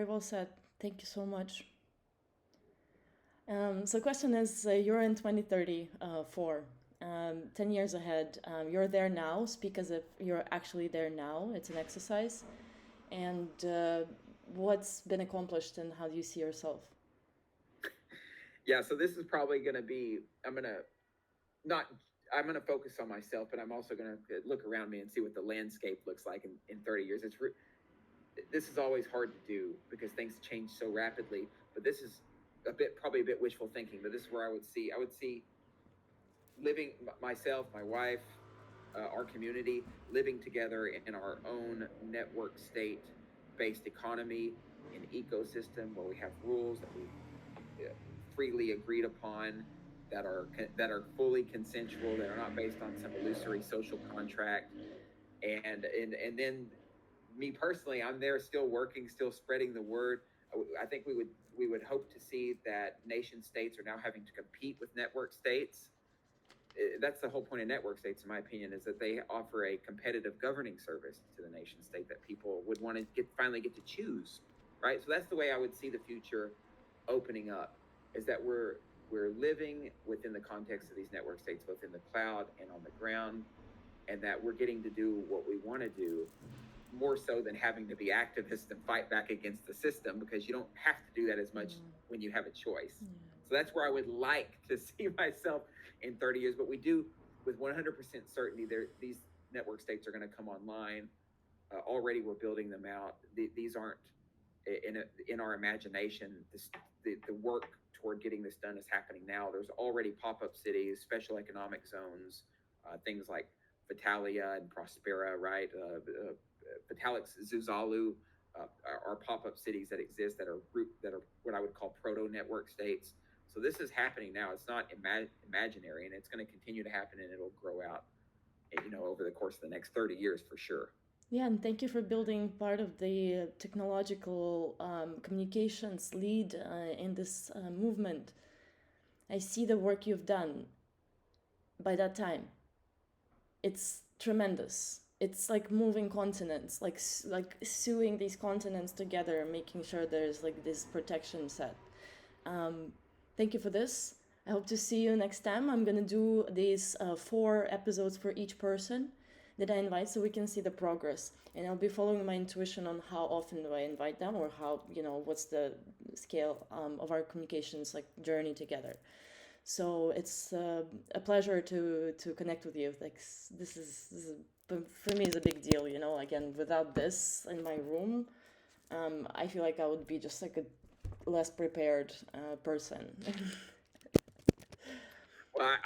Very well said. Thank you so much. So the question is, you're in 2034, 10 years ahead. You're there now. Speak as if you're actually there now. It's an exercise. And what's been accomplished and how do you see yourself? Yeah, so this is probably going to be, not, I'm going to focus on myself, but I'm also going to look around me and see what the landscape looks like in 30 years. This is always hard to do because things change so rapidly, but this is probably a bit wishful thinking, but this is where I would see living myself, my wife, our community living together in our own network state based economy, an ecosystem where we have rules that we freely agreed upon, that are fully consensual, that are not based on some illusory social contract, and then me personally, I'm there still working, still spreading the word. I think we would hope to see that nation states are now having to compete with network states. That's the whole point of network states, in my opinion, is that they offer a competitive governing service to the nation state that people would want to finally get to choose, right? So that's the way I would see the future opening up, is that we're living within the context of these network states, both in the cloud and on the ground, and that we're getting to do what we want to do more so than having to be activists and fight back against the system, because you don't have to do that as much when you have a choice. So that's where I would like to see myself in 30 years. But we do, with 100% certainty, these network states are going to come online. Already we're building them out. These aren't in our imagination. The work toward getting this done is happening now. There's already pop-up cities, special economic zones, things like Vitalia and Prospera, right? Vitalik's Zuzalu are pop-up cities that exist that are what I would call proto-network states. So this is happening now. It's not imaginary, and it's going to continue to happen, and it'll grow out, over the course of the next 30 years for sure. Yeah, and thank you for building part of the technological communications lead in this movement. I see the work you've done by that time. It's tremendous. It's like moving continents, like sewing these continents together, making sure there's like this protection set. Thank you for this. I hope to see you next time. I'm gonna do these 4 episodes for each person that I invite, so we can see the progress. And I'll be following my intuition on how often do I invite them, or how, what's the scale of our communications like journey together. So it's a pleasure to connect with you. Like this is for me is a big deal. Again, without this in my room, I feel like I would be just like a less prepared person.